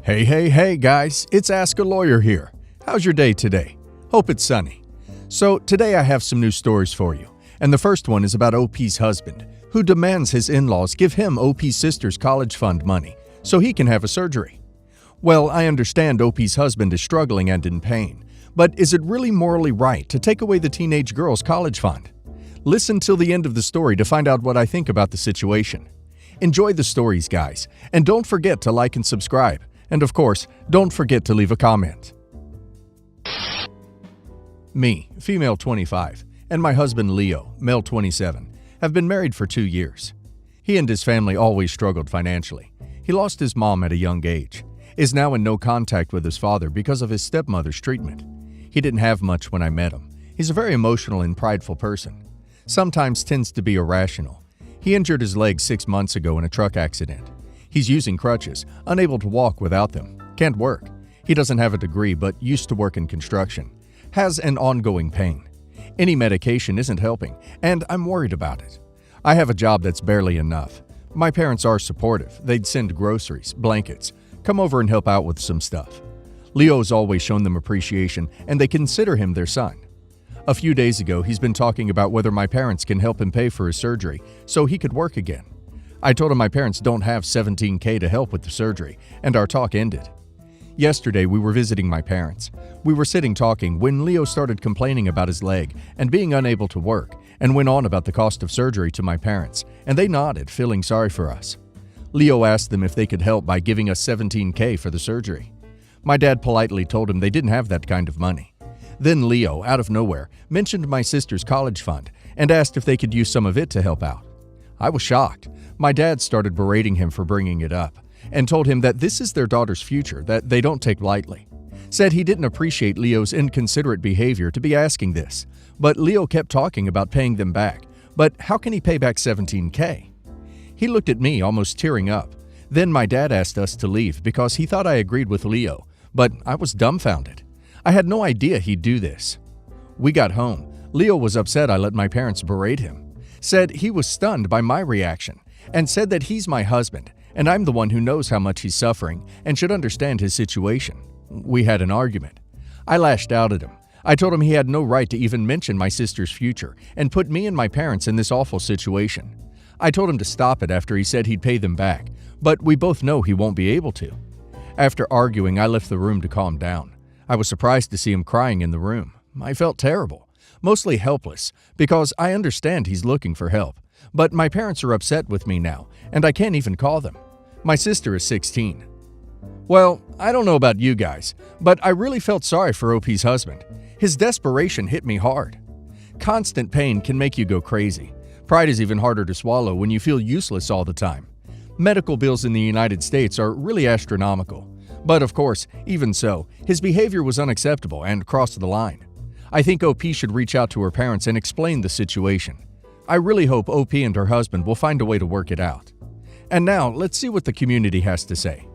Hey guys, it's Ask a Lawyer here. How's your day today? Hope it's sunny. So today I have some new stories for you, and the first one is about OP's husband, who demands his in-laws give him OP's sister's college fund money so he can have a surgery. Well, I understand OP's husband is struggling and in pain, but is it really morally right to take away the teenage girl's college fund? Listen till the end of the story to find out what I think about the situation. Enjoy the stories, guys, and don't forget to like and subscribe. And of course, don't forget to leave a comment. Me, female 25, and my husband Leo, male 27, have been married for 2 years. He and his family always struggled financially. He lost his mom at a young age, is now in no contact with his father because of his stepmother's treatment. He didn't have much when I met him. He's a very emotional and prideful person. Sometimes tends to be irrational. He injured his leg 6 months ago in a truck accident. He's using crutches, unable to walk without them, can't work. He doesn't have a degree but used to work in construction. Has an ongoing pain. Any medication isn't helping, and I'm worried about it. I have a job that's barely enough. My parents are supportive. They'd send groceries, blankets, come over and help out with some stuff. Leo's always shown them appreciation, and they consider him their son. A few days ago, he's been talking about whether my parents can help him pay for his surgery so he could work again. I told him my parents don't have $17,000 to help with the surgery, and our talk ended. Yesterday, we were visiting my parents. We were sitting talking when Leo started complaining about his leg and being unable to work, and went on about the cost of surgery to my parents, and they nodded, feeling sorry for us. Leo asked them if they could help by giving us $17,000 for the surgery. My dad politely told him they didn't have that kind of money. Then Leo, out of nowhere, mentioned my sister's college fund and asked if they could use some of it to help out. I was shocked. My dad started berating him for bringing it up and told him that this is their daughter's future that they don't take lightly. Said he didn't appreciate Leo's inconsiderate behavior to be asking this, but Leo kept talking about paying them back. But how can he pay back $17,000? He looked at me, almost tearing up. Then my dad asked us to leave because he thought I agreed with Leo, but I was dumbfounded. I had no idea he'd do this. We got home. Leo was upset I let my parents berate him. Said he was stunned by my reaction and said that he's my husband and I'm the one who knows how much he's suffering and should understand his situation. We had an argument. I lashed out at him. I told him he had no right to even mention my sister's future and put me and my parents in this awful situation. I told him to stop it after he said he'd pay them back, but we both know he won't be able to. After arguing, I left the room to calm down. I was surprised to see him crying in the room. I felt terrible, mostly helpless, because I understand he's looking for help. But my parents are upset with me now, and I can't even call them. My sister is 16. Well, I don't know about you guys, but I really felt sorry for OP's husband. His desperation hit me hard. Constant pain can make you go crazy. Pride is even harder to swallow when you feel useless all the time. Medical bills in the United States are really astronomical. But of course, even so, his behavior was unacceptable and crossed the line. I think OP should reach out to her parents and explain the situation. I really hope OP and her husband will find a way to work it out. And now, let's see what the community has to say.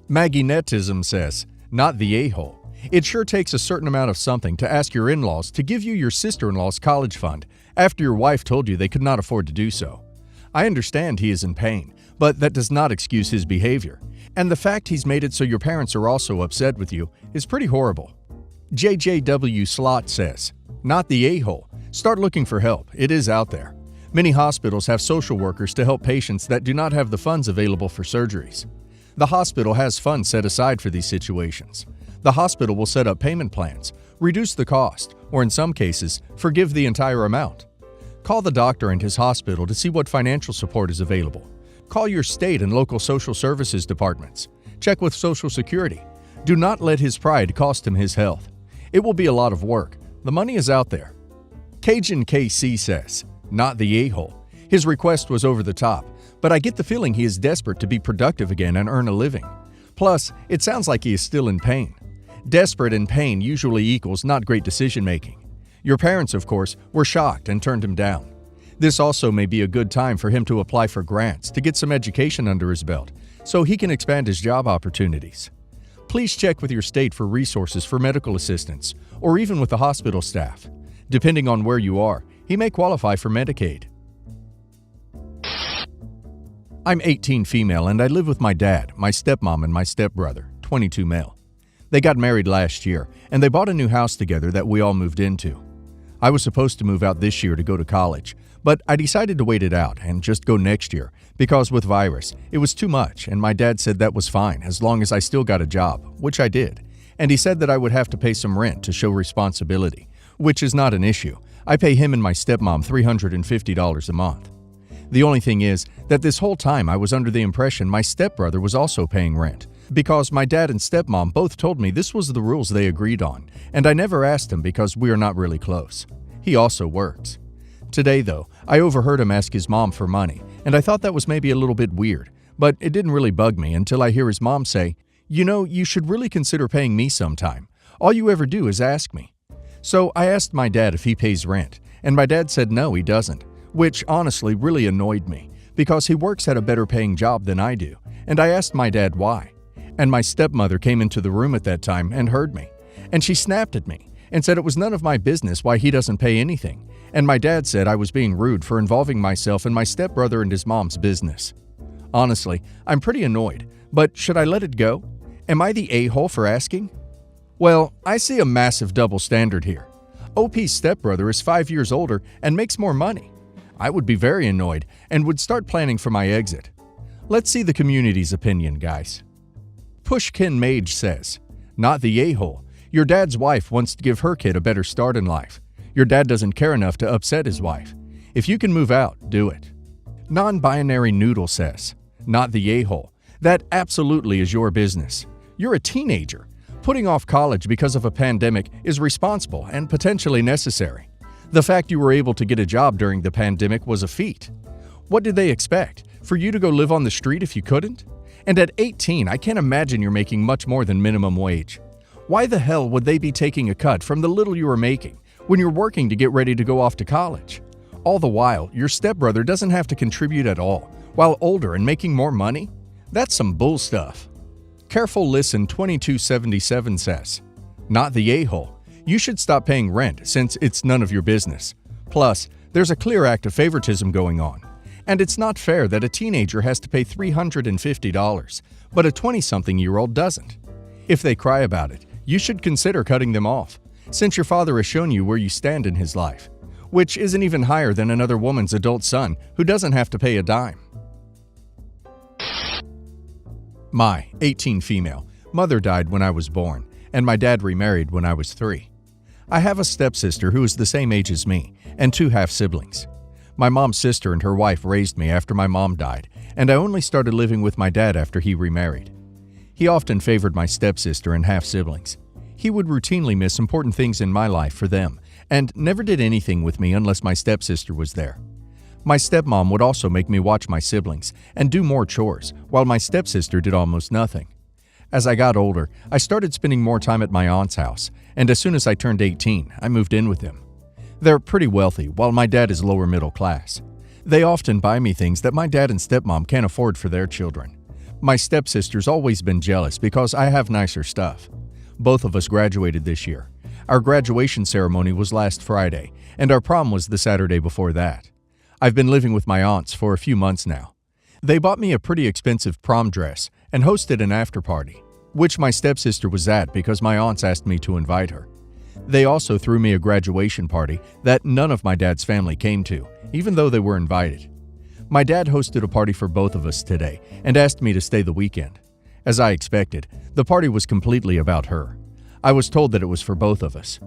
Maggie Netism says, "Not the a-hole. It sure takes a certain amount of something to ask your in-laws to give you your sister-in-law's college fund after your wife told you they could not afford to do so. I understand he is in pain, but that does not excuse his behavior. And the fact he's made it so your parents are also upset with you is pretty horrible." JJW Slot says, "Not the a-hole. Start looking for help. It is out there. Many hospitals have social workers to help patients that do not have the funds available for surgeries. The hospital has funds set aside for these situations. The hospital will set up payment plans, reduce the cost, or in some cases, forgive the entire amount. Call the doctor and his hospital to see what financial support is available. Call your state and local social services departments. Check with Social Security. Do not let his pride cost him his health. It will be a lot of work. The money is out there." Cajun KC says, "Not the a-hole. His request was over the top, but I get the feeling he is desperate to be productive again and earn a living. Plus, it sounds like he is still in pain. Desperate and pain usually equals not great decision-making. Your parents, of course, were shocked and turned him down. This also may be a good time for him to apply for grants to get some education under his belt so he can expand his job opportunities. Please check with your state for resources for medical assistance or even with the hospital staff. Depending on where you are, he may qualify for Medicaid." I'm 18 female and I live with my dad, my stepmom, and my stepbrother, 22 male. They got married last year, and they bought a new house together that we all moved into. I was supposed to move out this year to go to college, but I decided to wait it out and just go next year because with virus, it was too much, and my dad said that was fine as long as I still got a job, which I did. And he said that I would have to pay some rent to show responsibility, which is not an issue. I pay him and my stepmom $350 a month. The only thing is that this whole time I was under the impression my stepbrother was also paying rent, because my dad and stepmom both told me this was the rules they agreed on, and I never asked him because we are not really close. He also works. Today, though, I overheard him ask his mom for money, and I thought that was maybe a little bit weird, but it didn't really bug me until I hear his mom say, "You know, you should really consider paying me sometime. All you ever do is ask me." So I asked my dad if he pays rent, and my dad said no, he doesn't, which honestly really annoyed me because he works at a better paying job than I do, and I asked my dad why. And my stepmother came into the room at that time and heard me, and she snapped at me and said it was none of my business why he doesn't pay anything, and my dad said I was being rude for involving myself in my stepbrother and his mom's business. Honestly, I'm pretty annoyed, but should I let it go? Am I the a-hole for asking? Well, I see a massive double standard here. OP's stepbrother is 5 years older and makes more money. I would be very annoyed and would start planning for my exit. Let's see the community's opinion, guys. Pushkin Mage says, "Not the a-hole. Your dad's wife wants to give her kid a better start in life. Your dad doesn't care enough to upset his wife. If you can move out, do it." Non-binary Noodle says, "Not the a-hole. That absolutely is your business. You're a teenager. Putting off college because of a pandemic is responsible and potentially necessary. The fact you were able to get a job during the pandemic was a feat. What did they expect? For you to go live on the street if you couldn't? And at 18, I can't imagine you're making much more than minimum wage. Why the hell would they be taking a cut from the little you are making when you're working to get ready to go off to college? All the while, your stepbrother doesn't have to contribute at all, while older and making more money? That's some bull stuff." Careful Listen 2277 says, "Not the a-hole. You should stop paying rent since it's none of your business. Plus, there's a clear act of favoritism going on. And it's not fair that a teenager has to pay $350, but a 20-something-year-old doesn't. If they cry about it, you should consider cutting them off, since your father has shown you where you stand in his life, which isn't even higher than another woman's adult son who doesn't have to pay a dime." My 18 female mother died when I was born, and my dad remarried when I was 3. I have a stepsister who is the same age as me, and 2 half-siblings. My mom's sister and her wife raised me after my mom died, and I only started living with my dad after he remarried. He often favored my stepsister and half-siblings. He would routinely miss important things in my life for them, and never did anything with me unless my stepsister was there. My stepmom would also make me watch my siblings and do more chores, while my stepsister did almost nothing. As I got older, I started spending more time at my aunt's house, and as soon as I turned 18, I moved in with them. They're pretty wealthy, while my dad is lower middle class. They often buy me things that my dad and stepmom can't afford for their children. My stepsister's always been jealous because I have nicer stuff. Both of us graduated this year. Our graduation ceremony was last Friday, and our prom was the Saturday before that. I've been living with my aunts for a few months now. They bought me a pretty expensive prom dress and hosted an after-party, which my stepsister was at because my aunts asked me to invite her. They also threw me a graduation party that none of my dad's family came to, even though they were invited. My dad hosted a party for both of us today and asked me to stay the weekend. As I expected, the party was completely about her. I was told that it was for both of us.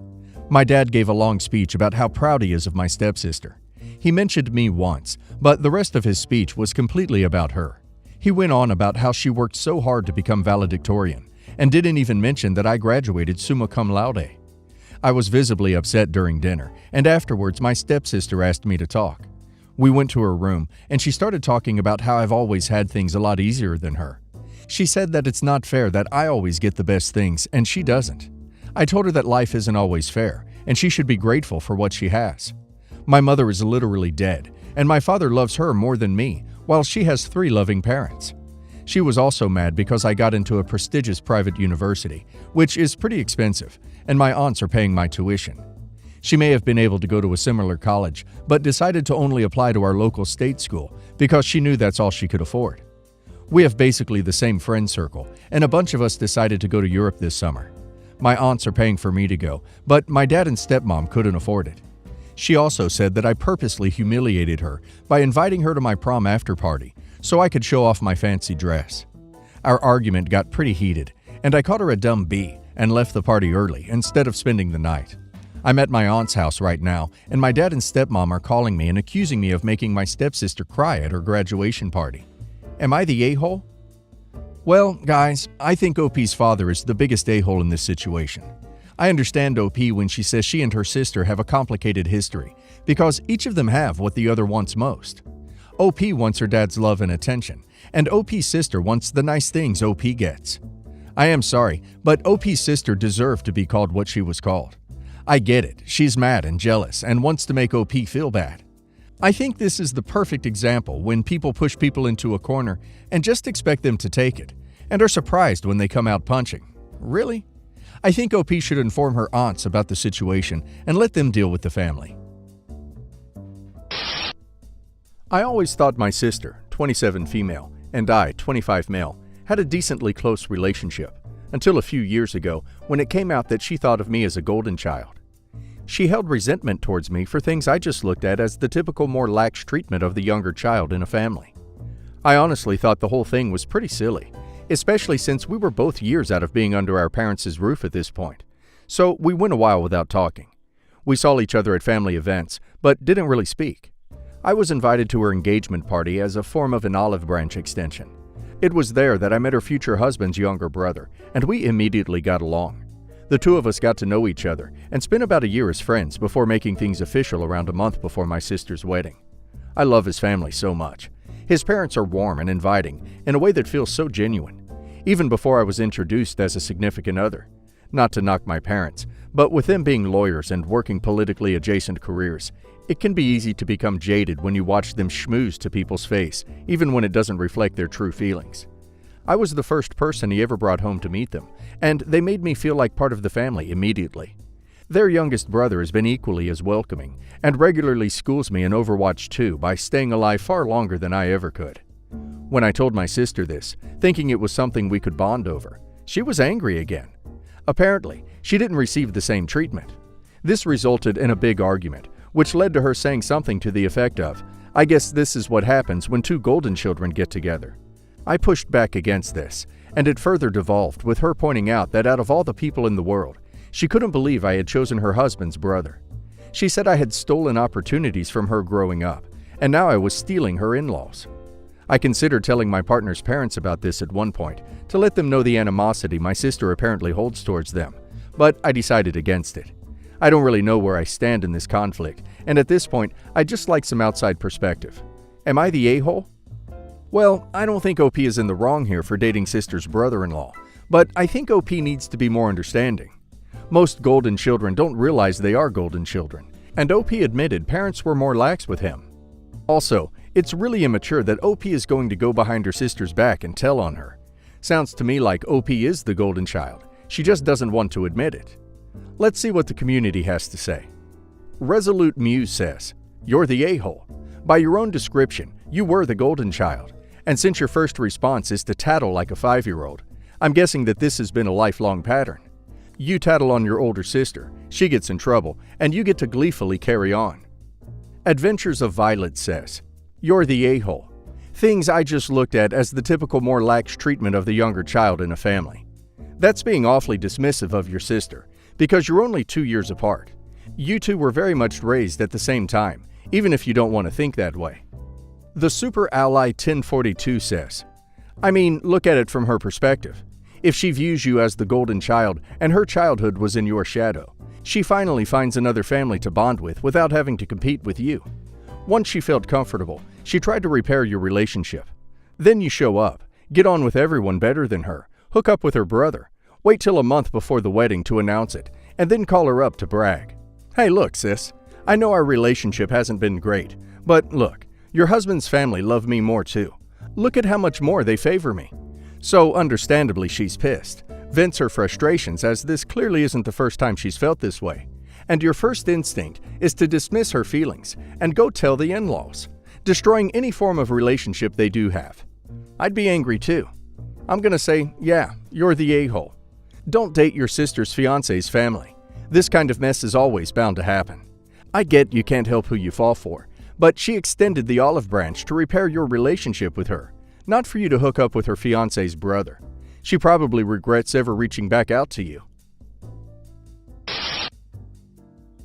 My dad gave a long speech about how proud he is of my stepsister. He mentioned me once, but the rest of his speech was completely about her. He went on about how she worked so hard to become valedictorian, and didn't even mention that I graduated summa cum laude. I was visibly upset during dinner, and afterwards my stepsister asked me to talk. We went to her room, and she started talking about how I've always had things a lot easier than her. She said that it's not fair that I always get the best things, and she doesn't. I told her that life isn't always fair, and she should be grateful for what she has. My mother is literally dead, and my father loves her more than me, while she has 3 loving parents. She was also mad because I got into a prestigious private university, which is pretty expensive, and my aunts are paying my tuition. She may have been able to go to a similar college, but decided to only apply to our local state school because she knew that's all she could afford. We have basically the same friend circle, and a bunch of us decided to go to Europe this summer. My aunts are paying for me to go, but my dad and stepmom couldn't afford it. She also said that I purposely humiliated her by inviting her to my prom after party so I could show off my fancy dress. Our argument got pretty heated, and I called her a dumb bee and left the party early instead of spending the night. I'm at my aunt's house right now, and my dad and stepmom are calling me and accusing me of making my stepsister cry at her graduation party. Am I the a-hole? Well, guys, I think OP's father is the biggest a-hole in this situation. I understand OP when she says she and her sister have a complicated history, because each of them have what the other wants most. OP wants her dad's love and attention, and OP's sister wants the nice things OP gets. I am sorry, but OP's sister deserved to be called what she was called. I get it, she's mad and jealous and wants to make OP feel bad. I think this is the perfect example when people push people into a corner and just expect them to take it, and are surprised when they come out punching. Really? I think OP should inform her aunts about the situation and let them deal with the family. I always thought my sister, 27 female, and I, 25 male, had a decently close relationship, until a few years ago when it came out that she thought of me as a golden child. She held resentment towards me for things I just looked at as the typical more lax treatment of the younger child in a family. I honestly thought the whole thing was pretty silly, especially since we were both years out of being under our parents' roof at this point, so we went a while without talking. We saw each other at family events, but didn't really speak. I was invited to her engagement party as a form of an olive branch extension. It was there that I met her future husband's younger brother, and we immediately got along. The two of us got to know each other and spent about a year as friends before making things official around a month before my sister's wedding. I love his family so much. His parents are warm and inviting in a way that feels so genuine, even before I was introduced as a significant other. Not to knock my parents, but with them being lawyers and working politically adjacent careers, it can be easy to become jaded when you watch them schmooze to people's face, even when it doesn't reflect their true feelings. I was the first person he ever brought home to meet them, and they made me feel like part of the family immediately. Their youngest brother has been equally as welcoming, and regularly schools me in Overwatch 2 by staying alive far longer than I ever could. When I told my sister this, thinking it was something we could bond over, she was angry again. Apparently, she didn't receive the same treatment. This resulted in a big argument, which led to her saying something to the effect of, "I guess this is what happens when two golden children get together." I pushed back against this, and it further devolved with her pointing out that out of all the people in the world, she couldn't believe I had chosen her husband's brother. She said I had stolen opportunities from her growing up, and now I was stealing her in-laws. I considered telling my partner's parents about this at one point to let them know the animosity my sister apparently holds towards them, but I decided against it. I don't really know where I stand in this conflict, and at this point, I'd just like some outside perspective. Am I the a-hole? Well, I don't think OP is in the wrong here for dating sister's brother-in-law, but I think OP needs to be more understanding. Most golden children don't realize they are golden children, and OP admitted parents were more lax with him. Also, it's really immature that OP is going to go behind her sister's back and tell on her. Sounds to me like OP is the golden child. She just doesn't want to admit it. Let's see what the community has to say. Resolute Muse says, "You're the a-hole. By your own description, you were the golden child. And since your first response is to tattle like a 5-year-old, I'm guessing that this has been a lifelong pattern. You tattle on your older sister, she gets in trouble, and you get to gleefully carry on." Adventures of Violet says, "You're the a-hole. Things I just looked at as the typical more lax treatment of the younger child in a family. That's being awfully dismissive of your sister, because you're only 2 years apart. You two were very much raised at the same time, even if you don't want to think that way." The Super Ally 1042 says, "I mean, look at it from her perspective. If she views you as the golden child and her childhood was in your shadow, she finally finds another family to bond with without having to compete with you. Once she felt comfortable, she tried to repair your relationship. Then you show up, get on with everyone better than her, hook up with her brother, wait till a month before the wedding to announce it, and then call her up to brag. Hey, look, sis, I know our relationship hasn't been great, but look, your husband's family love me more too. Look at how much more they favor me." So understandably she's pissed, vents her frustrations as this clearly isn't the first time she's felt this way. And your first instinct is to dismiss her feelings and go tell the in-laws, destroying any form of relationship they do have. I'd be angry too. I'm gonna say, yeah, you're the a-hole. Don't date your sister's fiance's family. This kind of mess is always bound to happen. I get you can't help who you fall for, but she extended the olive branch to repair your relationship with her, not for you to hook up with her fiance's brother. She probably regrets ever reaching back out to you.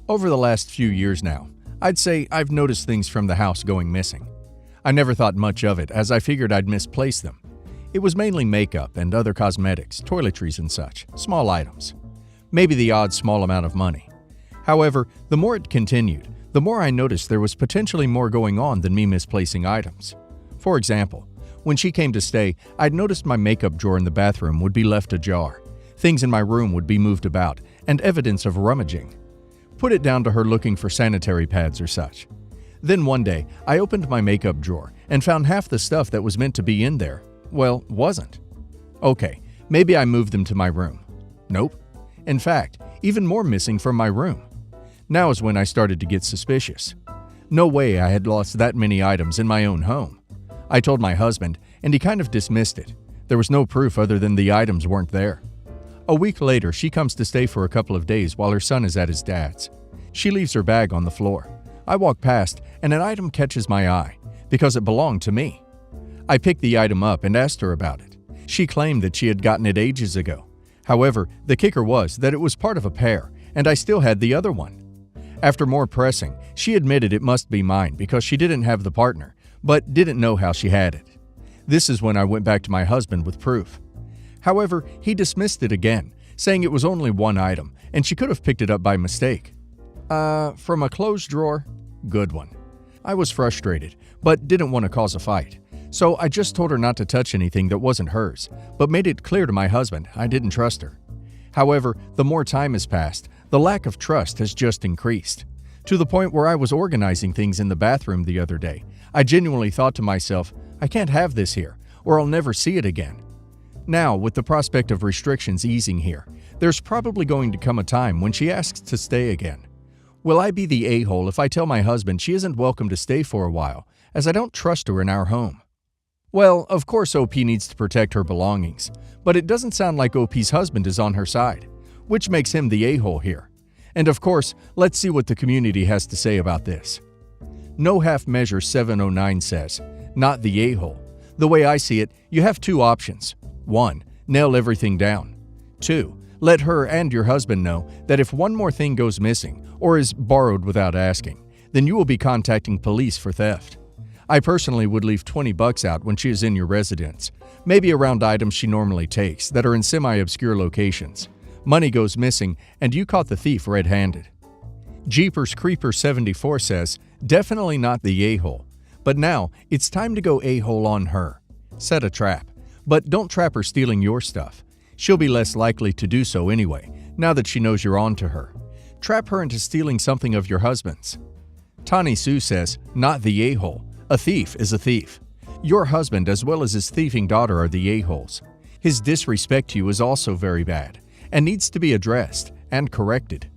Over the last few years now, I'd say I've noticed things from the house going missing. I never thought much of it as I figured I'd misplace them. It was mainly makeup and other cosmetics, toiletries and such, small items. Maybe the odd small amount of money. However, the more it continued, the more I noticed there was potentially more going on than me misplacing items. For example, when she came to stay, I'd noticed my makeup drawer in the bathroom would be left ajar, things in my room would be moved about, and evidence of rummaging. Put it down to her looking for sanitary pads or such. Then one day, I opened my makeup drawer and found half the stuff that was meant to be in there, well, wasn't. Okay, maybe I moved them to my room. Nope. In fact, even more missing from my room. Now is when I started to get suspicious. No way I had lost that many items in my own home. I told my husband, and he kind of dismissed it. There was no proof other than the items weren't there. A week later, she comes to stay for a couple of days while her son is at his dad's. She leaves her bag on the floor. I walk past, and an item catches my eye, because it belonged to me. I picked the item up and asked her about it. She claimed that she had gotten it ages ago. However, the kicker was that it was part of a pair, and I still had the other one. After more pressing, she admitted it must be mine because she didn't have the partner, but didn't know how she had it. This is when I went back to my husband with proof. However, he dismissed it again, saying it was only one item, and she could have picked it up by mistake. From a clothes drawer? Good one. I was frustrated, but didn't want to cause a fight. So I just told her not to touch anything that wasn't hers, but made it clear to my husband I didn't trust her. However, the more time has passed, the lack of trust has just increased. To the point where I was organizing things in the bathroom the other day, I genuinely thought to myself, I can't have this here, or I'll never see it again. Now, with the prospect of restrictions easing here, there's probably going to come a time when she asks to stay again. Will I be the a-hole if I tell my husband she isn't welcome to stay for a while, as I don't trust her in our home? Well, of course OP needs to protect her belongings, but it doesn't sound like OP's husband is on her side, which makes him the a-hole here. And of course, let's see what the community has to say about this. No Half Measure 709 says, not the a-hole. The way I see it, you have two options. 1. Nail everything down. 2. Let her and your husband know that if one more thing goes missing or is borrowed without asking, then you will be contacting police for theft. I personally would leave $20 out when she is in your residence, maybe around items she normally takes that are in semi-obscure locations. Money goes missing and you caught the thief red-handed. Jeepers Creeper 74 says, definitely not the a-hole. But now, it's time to go a-hole on her. Set a trap. But don't trap her stealing your stuff. She'll be less likely to do so anyway, now that she knows you're on to her. Trap her into stealing something of your husband's. Tani Sue says, not the a-hole. A thief is a thief. Your husband as well as his thieving daughter are the a-holes. His disrespect to you is also very bad, and needs to be addressed and corrected.